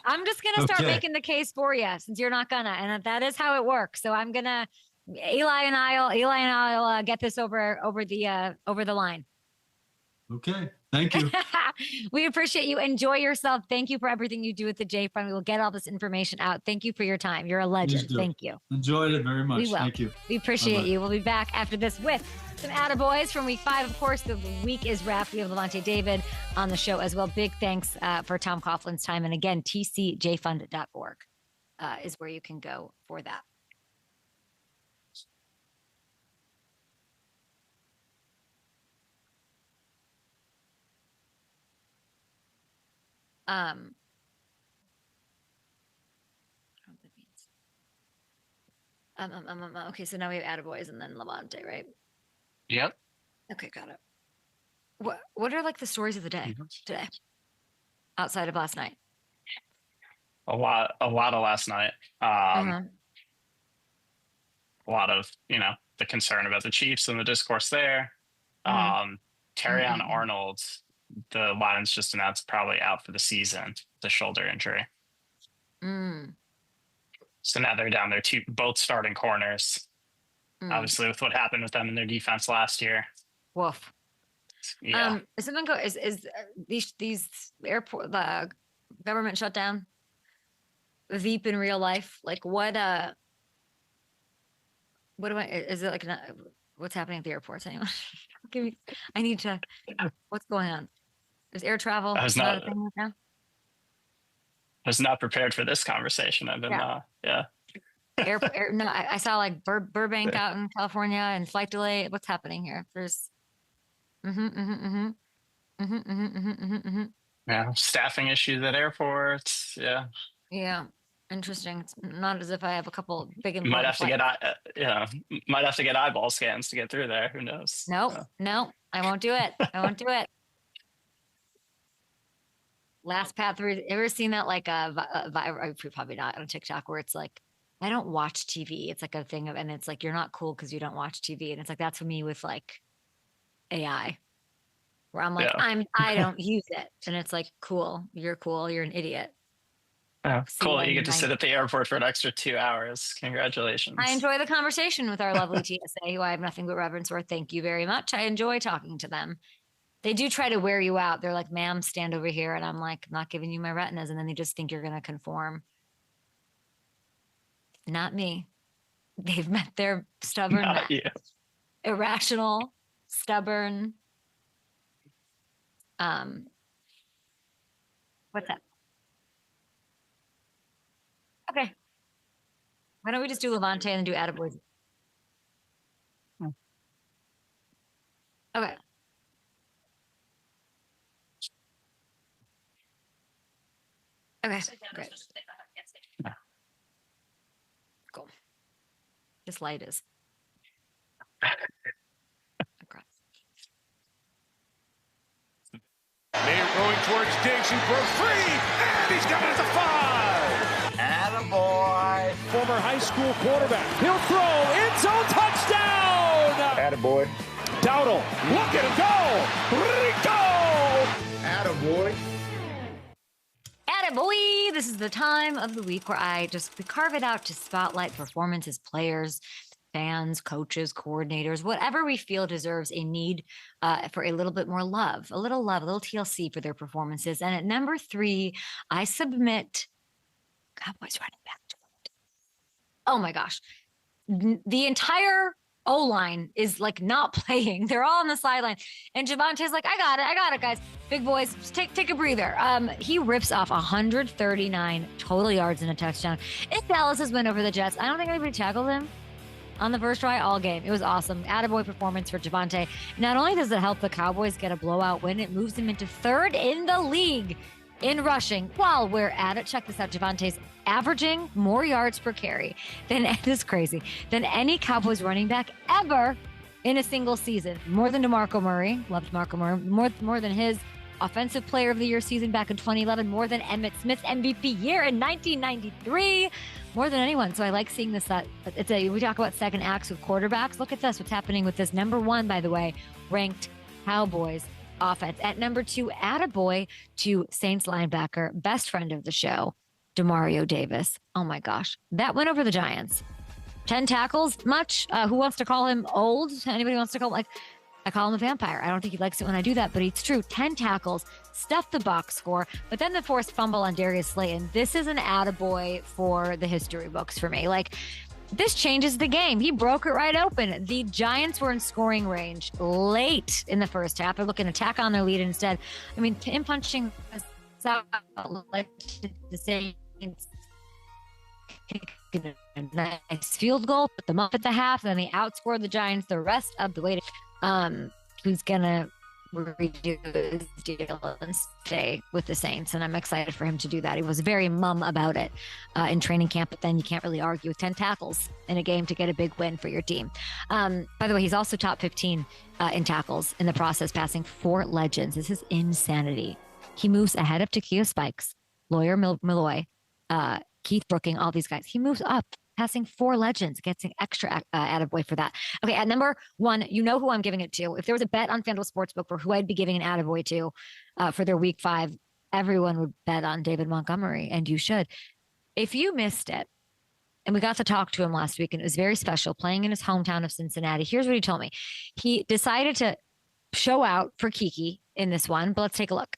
I'm just going to start Okay. making the case for you since you're not gonna, and that is how it works. So I'm going to, Eli and I'll get this over the line. Okay. Thank you. We appreciate you. Enjoy yourself. Thank you for everything you do with the J Fund. We will get all this information out. Thank you for your time. You're a legend. Thank you. Enjoyed it very much. We will. Thank you. We appreciate Bye-bye. you. We'll be back after this with some attaboys from week 5. Of course, the week is wrapped. We have Lavonte David on the show as well. Big thanks for Tom Coughlin's time. And again, tcjfund.org is where you can go for that. I don't know what that means. Okay, so now we have attaboys and then Lavonte, right? Yep. Okay, got it. What are like the stories of the day today, outside of last night? A lot of last night. A lot of, the concern about the Chiefs and the discourse there. Terrion Arnold, the Lions just announced probably out for the season, the shoulder injury. So now they're down there both starting corners. Obviously, with what happened with them in their defense last year. Woof. Yeah. Is something is these airport, the government shutdown, Veep in real life? Like what do is it like what's happening at the airports anyway? I need to, what's going on? Is air travel I was not a thing right now? I was not prepared for this conversation. I've been, No, I saw like Burbank out in California and flight delay. What's happening here? There's, yeah, staffing issues at airports. Yeah. Yeah. Interesting. It's not as if I have a couple big important Might have to flights. might have to get eyeball scans to get through there. Who knows? No, I won't do it. I won't do it. Last Path through. Ever seen that like probably not on TikTok where it's like, I don't watch TV. It's like a thing of, and it's like, you're not cool because you don't watch TV. And it's like, that's me with like AI where I'm like, I don't use it. And it's like, cool. You're an idiot. Oh, cool. You get to sit at the airport for an extra 2 hours. Congratulations. I enjoy the conversation with our lovely TSA, who I have nothing but reverence for. Thank you very much. I enjoy talking to them. They do try to wear you out. They're like, ma'am, stand over here. And I'm like, I'm not giving you my retinas. And then they just think you're going to conform. Not me. They've met their stubborn, irrational, stubborn. What's that? Okay. Why don't we just do Lavonte and then do attaboys? Okay. Okay, great. Cool. This light is. Mayer going towards investigation for free, and he's got it at the 5. Attaboy. Former high school quarterback. He'll throw. End zone touchdown. Attaboy. Dowdle. Look at him go. Rico. Attaboy. Attaboy. This is the time of the week where we carve it out to spotlight performances, players, fans, coaches, coordinators, whatever we feel deserves a need for a little bit more love, a little TLC for their performances. And at number 3, I submit Cowboys running back. Oh my gosh. The entire O-line is like not playing. They're all on the sideline. And Javante's like, I got it, guys. Big boys, just take a breather. He rips off 139 total yards and a touchdown. If Dallas has win over the Jets, I don't think anybody tackled him on the first try all game. It was awesome. Attaboy performance for Javonte. Not only does it help the Cowboys get a blowout win, it moves them into 3rd in the league in rushing, while we're at it. Check this out. Javonte's averaging more yards per carry than, this is crazy, than any Cowboys running back ever in a single season. More than DeMarco Murray. Loved DeMarco Murray. More than his Offensive Player of the Year season back in 2011. More than Emmitt Smith's MVP year in 1993. More than anyone. So I like seeing this. We talk about second acts with quarterbacks. Look at this. What's happening with this number 1, by the way, ranked Cowboys offense. At number 2, attaboy to Saints linebacker, best friend of the show, Demario Davis. Oh my gosh. That went over the Giants. 10 tackles, much? Who wants to call him old? Anybody wants to call him, I call him a vampire. I don't think he likes it when I do that, but it's true. 10 tackles, stuffed the box score, but then the forced fumble on Darius Slayton. This is an attaboy for the history books for me. This changes the game. He broke it right open. The Giants were in scoring range late in the first half. They're looking to tack on their lead instead. I mean, him punching out like the Saints, a nice field goal, put them up at the half, and then they outscored the Giants the rest of the way. Who's gonna redo his deal and stay with the Saints, and I'm excited for him to do that. He was very mum about it in training camp, but then you can't really argue with 10 tackles in a game to get a big win for your team. By the way, he's also top 15 in tackles in the process, passing 4 legends. This is insanity. He moves ahead of Takeo Spikes, Lawyer Malloy, Keith Brooking, all these guys. He moves up, passing 4 legends, gets an extra attaboy for that. Okay, at number 1, you know who I'm giving it to. If there was a bet on FanDuel Sportsbook for who I'd be giving an attaboy to for their week 5, everyone would bet on David Montgomery, and you should. If you missed it, and we got to talk to him last week, and it was very special, playing in his hometown of Cincinnati. Here's what he told me. He decided to show out for Kiki in this one, but let's take a look.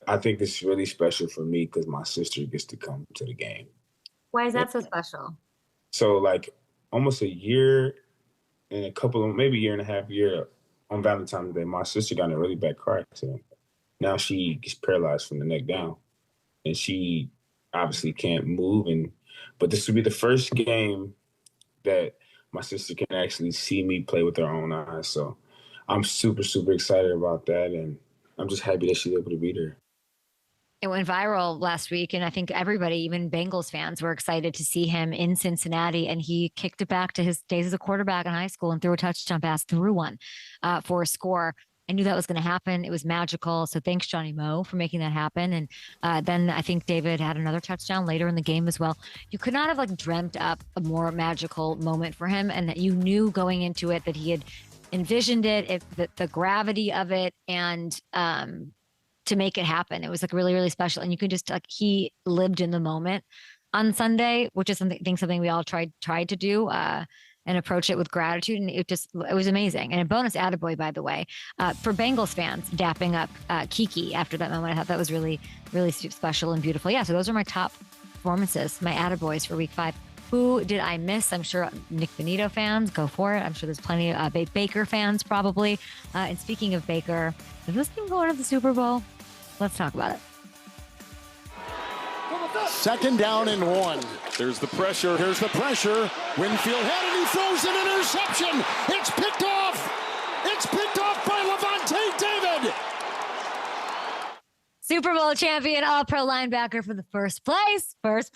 I think it's really special for me because my sister gets to come to the game. Why is that so special? So almost a year and maybe a year and a half on Valentine's Day, my sister got in a really bad car accident. Now she gets paralyzed from the neck down, and she obviously can't move. But this will be the first game that my sister can actually see me play with her own eyes. So I'm super, super excited about that, and I'm just happy that she's able to be there. It went viral last week, and I think everybody, even Bengals fans, were excited to see him in Cincinnati, and he kicked it back to his days as a quarterback in high school and threw a touchdown pass, for a score. I knew that was going to happen. It was magical. So thanks, Johnny Moe, for making that happen. And then I think David had another touchdown later in the game as well. You could not have dreamt up a more magical moment for him, and that you knew going into it that he had envisioned it, the gravity of it, and to make it happen. It was really, really special. And you could just he lived in the moment on Sunday, which is something we all tried to do and approach it with gratitude. And it was amazing. And a bonus attaboy, by the way, for Bengals fans, dapping up Kiki after that moment. I thought that was really, really special and beautiful. Yeah. So those are my top performances, my attaboys for week 5. Who did I miss? I'm sure Nick Benito fans, go for it. I'm sure there's plenty of Baker fans probably. And speaking of Baker, is this team going to the Super Bowl? Let's talk about it. 2nd down and 1. There's the pressure. Here's the pressure. Winfield headed. He throws an interception. It's picked off. It's picked off by Lavonte David. Super Bowl champion, All-Pro linebacker for the first place. 4-1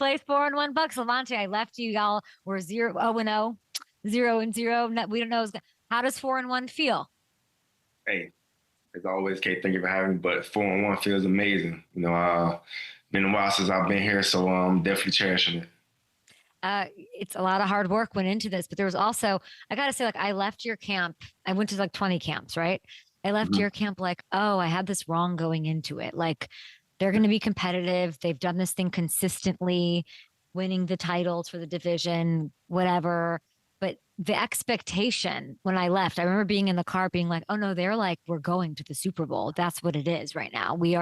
Bucs. Lavonte, I left you. Y'all were 0-0. 0-0. We don't know. How does 4-1 feel? Hey, as always, Kate, thank you for having me. But 4-1 feels amazing. You know, been a while since I've been here, so I'm definitely cherishing it. It's a lot of hard work went into this, but there was also, I got to say, like, I left your camp. I went to like 20 camps, right? I left your camp like, oh, I had this wrong going into it. Like, they're going to be competitive. They've done this thing consistently, winning the titles for the division, whatever. But the expectation when I left, I remember being in the car being like, oh no, they're like, we're going to the Super Bowl. That's what it is right now. We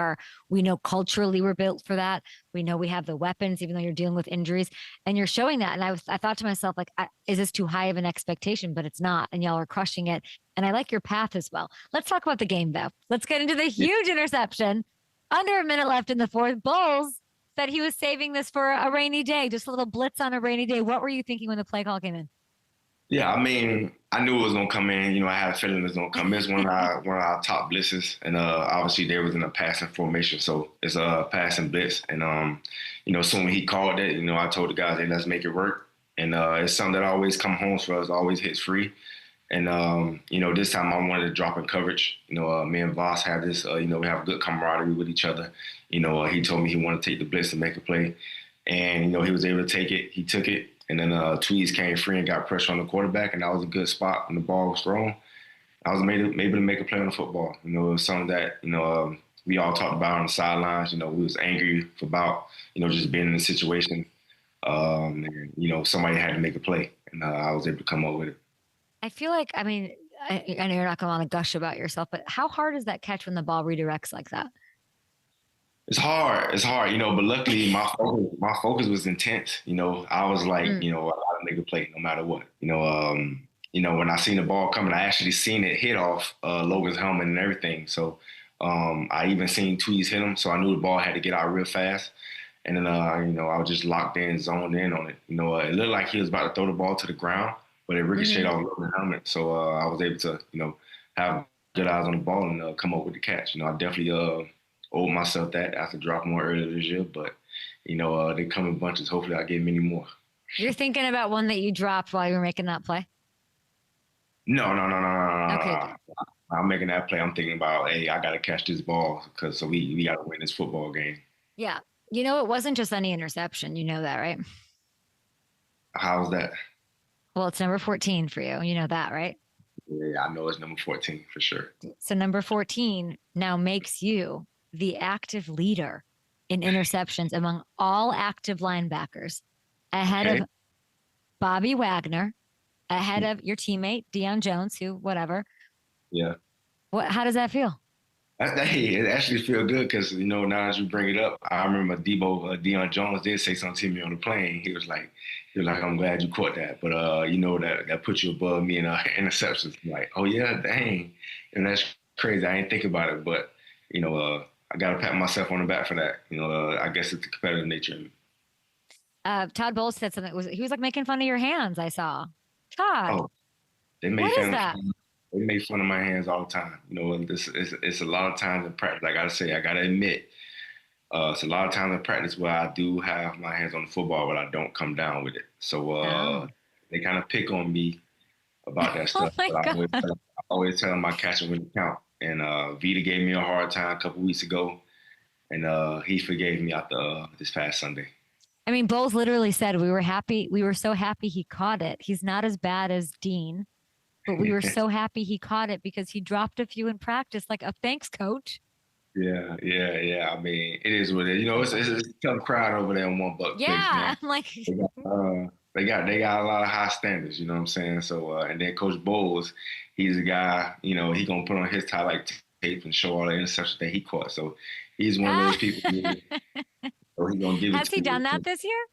know culturally we're built for that. We know we have the weapons, even though you're dealing with injuries, and you're showing that. And I thought to myself, like, is this too high of an expectation? But it's not. And y'all are crushing it. And I like your path as well. Let's talk about the game though. Let's get into the huge interception. Under a minute left in the fourth. Bulls said he was saving this for a rainy day, just a little blitz on a rainy day. What were you thinking when the play call came in? Yeah, I mean, I knew it was gonna come in. You know, I had a feeling it was gonna come in. It's one of our top blitzes, and obviously they was in a passing formation, so it's a passing blitz. And you know, soon when he called it, you know, I told the guys, hey, let's make it work. And it's something that always come home for us, always hits free. And you know, this time I wanted to drop in coverage. You know, me and Voss have this. You know, we have good camaraderie with each other. You know, he told me he wanted to take the blitz and make a play, and you know, he was able to take it. He took it. And then Tweez came free and got pressure on the quarterback, and that was a good spot when the ball was thrown. I was able to make a play on the football. You know, it was something that, you know, we all talked about on the sidelines. You know, we was angry about, you know, just being in the situation. And, you know, somebody had to make a play, and I was able to come up with it. I feel like, I mean, I know you're not going to want to gush about yourself, but how hard is that catch when the ball redirects like that? It's hard, you know, but luckily my focus was intense. You know, I was like, you know, I gotta make a play no matter what. You know, when I seen the ball coming, I actually seen it hit off Logan's helmet and everything. So I even seen Tweez hit him, so I knew the ball had to get out real fast. And then, you know, I was just locked in, zoned in on it. You know, it looked like he was about to throw the ball to the ground, but it ricocheted off Logan's helmet. So I was able to, you know, have good eyes on the ball and come up with the catch. You know, I definitely owed myself that after dropping one earlier this year, but you know, they come in bunches. Hopefully I get many more. You're thinking about one that you dropped while you were making that play? No. Okay. I'm making that play. I'm thinking about, hey, I got to catch this ball so we got to win this football game. Yeah. You know, it wasn't just any interception. You know that, right? How's that? Well, it's number 14 for you. You know that, right? Yeah, I know it's number 14 for sure. So number 14 now makes you the active leader in interceptions among all active linebackers, ahead of Bobby Wagner, ahead of your teammate, Deion Jones, who, whatever. Yeah. How does that feel? Hey, it actually feels good because, you know, now as you bring it up, I remember Deion Jones did say something to me on the plane. He was like, I'm glad you caught that. But, you know, that puts you above me in interceptions. I'm like, oh, yeah, dang. And that's crazy. I ain't think about it. But, you know, I got to pat myself on the back for that. You know, I guess it's the competitive nature of it. Todd Bowles said something. He was like making fun of your hands, I saw. Todd. Oh, they made fun of my hands all the time. You know, it's a lot of times in practice. I got to admit, it's a lot of times in practice where I do have my hands on the football, but I don't come down with it. So they kind of pick on me about that stuff. Oh my God. I always tell them I catch it when it count. And Vita gave me a hard time a couple weeks ago, and he forgave me after this past Sunday. I mean, Bowles literally said we were happy. We were so happy he caught it. He's not as bad as Dean, but we were so happy he caught it because he dropped a few in practice. Like, thanks, coach. Yeah. I mean, it is what it is. You know, it's a tough crowd over there on One Buck. Yeah, place, I'm like. They got a lot of high standards. You know what I'm saying? So, and then Coach Bowles, he's a guy. You know, he gonna put on his highlight tape and show all the interceptions that he caught. So he's one of those people. So he gonna give it. Has he done that this year?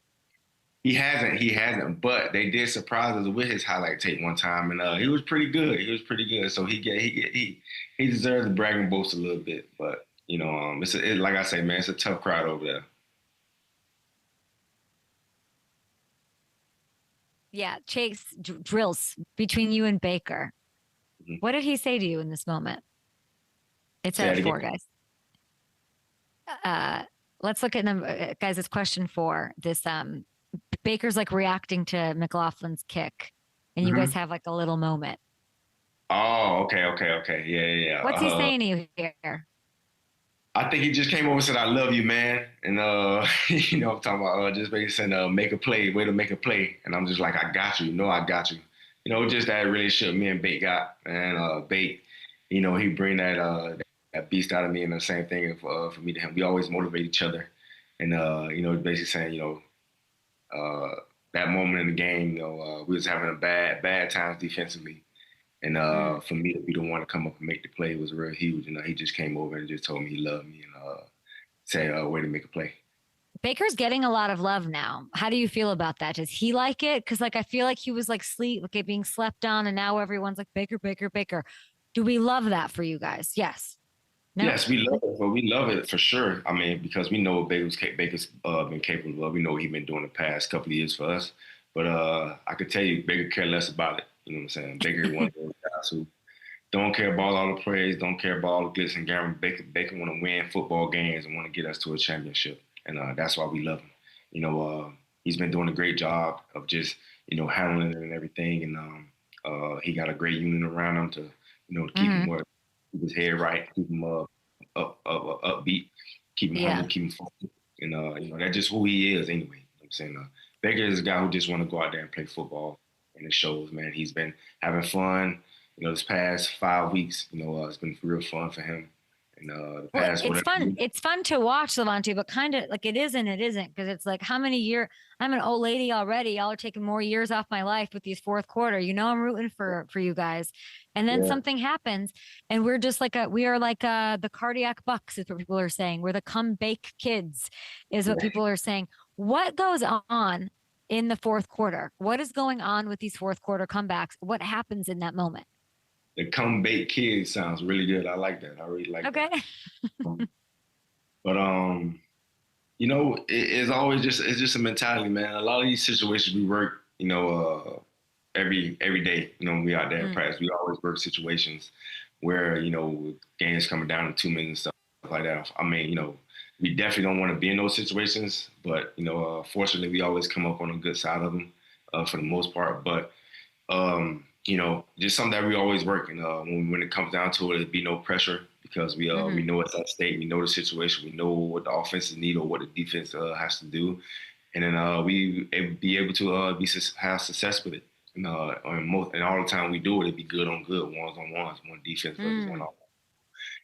He hasn't. But they did surprise us with his highlight tape one time, and he was pretty good. So he deserves the brag and boast a little bit. But you know, like I say, man, it's a tough crowd over there. Yeah, Chase drills between you and Baker. Mm-hmm. What did he say to you in this moment? It's at 4, guys. Let's look at them, guys. It's question 4. This Baker's like reacting to McLaughlin's kick, and you guys have like a little moment. Oh, okay. Yeah. What's he saying to you here? I think he just came over and said, "I love you, man." And you know, I'm talking about just basically saying, "Make a play, way to make a play." And I'm just like, "I got you. You know, I got you." You know, just that relationship me and Bate got, and Bate, you know, he bring that beast out of me, and the same thing for me to him. We always motivate each other, and you know, basically saying, you know, that moment in the game, you know, we was having a bad times defensively. And for me to be the one to come up and make the play was real huge. You know, he just came over and just told me he loved me and said, way to make a play. Baker's getting a lot of love now. How do you feel about that? Does he like it? Because like I feel like he was like being slept on, and now everyone's like Baker. Do we love that for you guys? Yes. No? Yes, we love it. Well, we love it for sure. I mean, because we know what Baker's been capable of. We know what he's been doing the past couple of years for us. But I could tell you, Baker care less about it. You know what I'm saying? Baker one of those guys who don't care about all the praise, don't care about all the glitz and glamour. Baker want to win football games and want to get us to a championship. And that's why we love him. You know, he's been doing a great job of just, you know, handling it and everything. And he got a great unit around him to, you know, to keep him keep his head right, keep him upbeat, keep him humble, keep him focused. And, you know, that's just who he is anyway. You know what I'm saying? Baker is a guy who just want to go out there and play football. And it shows, man. He's been having fun, you know, this past 5 weeks. You know, it's been real fun for him. And the past, it's fun. It's fun to watch, Lavonte, but kind of like it isn't. Because it's like, how many years? I'm an old lady already. Y'all are taking more years off my life with these fourth quarter. You know, I'm rooting for you guys. And then something happens, and we're just like the cardiac Bucs is what people are saying. We're the come bake kids, is what people are saying. What goes on in the fourth quarter? What is going on with these fourth quarter comebacks? What happens in that moment? The come bake kids sounds really good. I like that. I really like that. Okay. But you know, it's always it's just a mentality, man. A lot of these situations we work, you know, every day. You know, when we out there in practice, we always work situations where, you know, games coming down to 2 minutes and stuff like that. I mean, you know, we definitely don't want to be in those situations, but, you know, fortunately, we always come up on a good side of them for the most part. But, you know, just something that we always work. And when it comes down to it, it'd be no pressure because we know it's at stake. We know the situation. We know what the offenses need or what the defense has to do. And then we be able to have success with it. And all the time we do it, it'd be good on good, ones on ones, one defense versus one offense.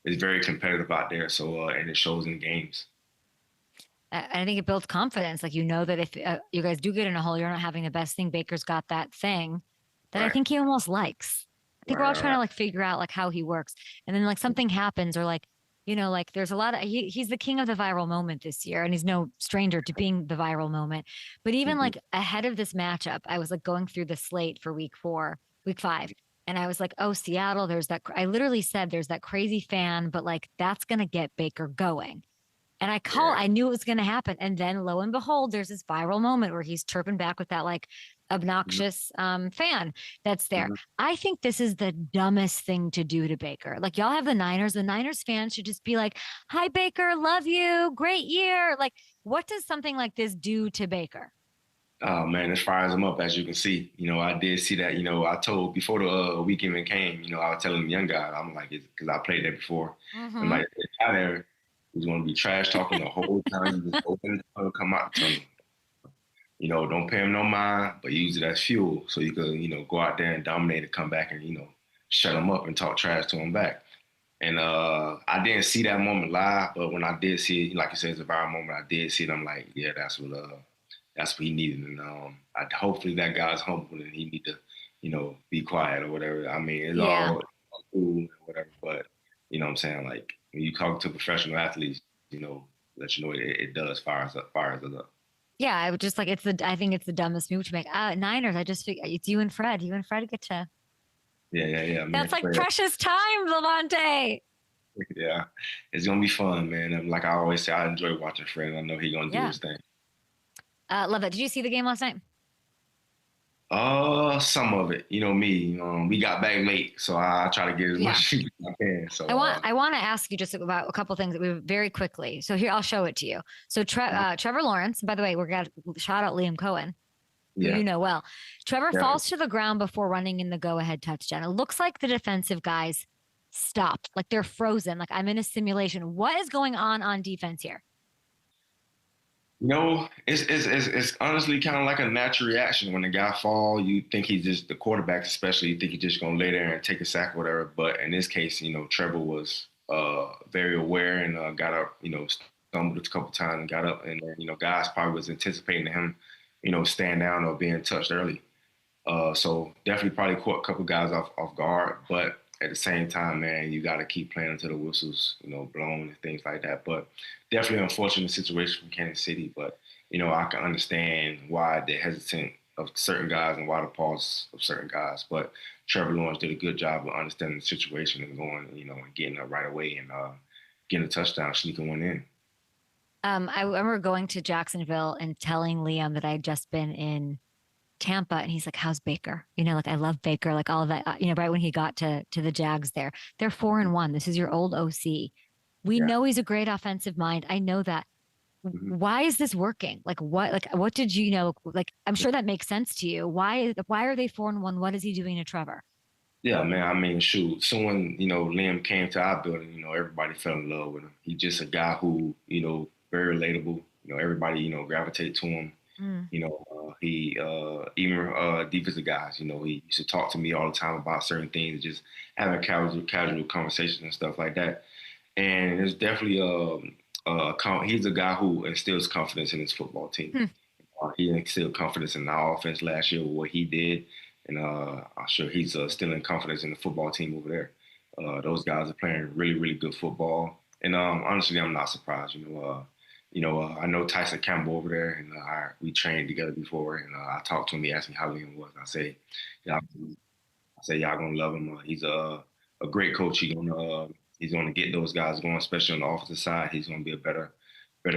It's very competitive out there, so and it shows in games. I think it builds confidence. Like, you know that if you guys do get in a hole, you're not having the best thing. Baker's got that thing that I think he almost likes. I think we're all trying to like figure out like how he works, and then like something happens, or like, you know, like there's a lot of he's the king of the viral moment this year, and he's no stranger to being the viral moment. But even like ahead of this matchup, I was like going through the slate for week 5. And I was like, oh, Seattle, I literally said there's that crazy fan, but like that's going to get Baker going. And I knew it was going to happen. And then lo and behold, there's this viral moment where he's chirping back with that like obnoxious fan that's there. I think this is the dumbest thing to do to Baker. Like, y'all have the Niners. The Niners fans should just be like, hi, Baker, love you, great year. Like, what does something like this do to Baker? Oh, man, it fires him up, as you can see. You know, I did see that. You know, I told before the week even came, you know, I was telling the young guy, I'm like, because I played there before. I'm like, out there, he's going to be trash talking the whole time. Just open the come out and tell him, you know, don't pay him no mind, but use it as fuel so you can, you know, go out there and dominate and come back and, you know, shut him up and talk trash to him back. And I didn't see that moment live, but when I did see it, like you said, it's a viral moment, I did see it. I'm like, yeah, that's what he needed. And hopefully that guy's humble and he need to, you know, be quiet or whatever. I mean, it's all cool and whatever, but you know what I'm saying? Like, when you talk to professional athletes, you know, let you know it does fires us up. Yeah, I would just like, I think it's the dumbest move to make. Niners, I just figured it's you and Fred. You and Fred get to. Yeah. That's like precious time, Lavonte. Yeah, it's gonna be fun, man. And like I always say, I enjoy watching Fred. I know he's gonna do his thing. Love it. Did you see the game last night? Some of it. You know me. We got back late, so I try to get as much as I can. So I want to ask you just about a couple things that we very quickly. So here, I'll show it to you. So Trevor Lawrence. By the way, we're gonna shout out Liam Cohen. who Yeah. you know well. Trevor Yeah. falls to the ground before running in the go-ahead touchdown. It looks like the defensive guys stopped, like they're frozen, like I'm in a simulation. What is going on defense here? No, it's honestly kind of like a natural reaction. When the guy fall, you think he's just the quarterback, especially you think he's just gonna lay there and take a sack or whatever. But in this case, Trevor was very aware and got up, stumbled a couple times and got up, and guys probably was anticipating him, stand down or being touched early. So definitely probably caught a couple guys off guard, but at the same time, man, you got to keep playing until the whistles, blown and things like that. But definitely unfortunate situation from Kansas City. But, I can understand why they're hesitant of certain guys and why the pause of certain guys. But Trevor Lawrence did a good job of understanding the situation and going, and getting up right away and getting a touchdown, sneaking one in. I remember going to Jacksonville and telling Liam that I had just been in Tampa, and he's like, how's Baker? I love Baker, like all of that, right when he got to the Jags there. They're 4-1. This is your old OC. We know he's a great offensive mind. I know that. Mm-hmm. Why is this working? What did you know? I'm sure that makes sense to you. Why are they 4-1? What is he doing to Trevor? Yeah, man. I mean, shoot. Someone, Liam came to our building, everybody fell in love with him. He's just a guy who, very relatable. Everybody, gravitate to him. He even defensive guys, he used to talk to me all the time about certain things, just having casual conversations and stuff like that. And it's definitely he's a guy who instills confidence in his football team. He instilled confidence in our offense last year with what he did, and I'm sure he's instilling confidence in the football team over there. Those guys are playing really, really good football, and honestly, I'm not surprised. I know Tyson Campbell over there, and we trained together before, and I talked to him. He asked me how Liam was. I say, y'all gonna love him. He's a great coach. He's gonna get those guys going, especially on the offensive side. He's gonna be a better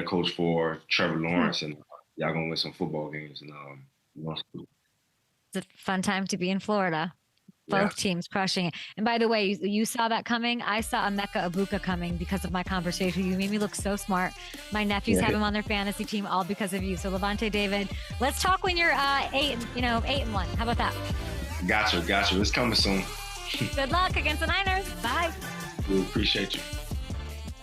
coach for Trevor Lawrence, and y'all gonna win some football games. And it's a fun time to be in Florida. Both teams crushing it. And by the way, you saw that coming. I saw Emeka Egbuka coming because of my conversation. You made me look so smart. My nephews have him on their fantasy team all because of you. So Lavonte David, let's talk when you're 8-1. How about that? Gotcha. It's coming soon. Good luck against the Niners. Bye. We appreciate you.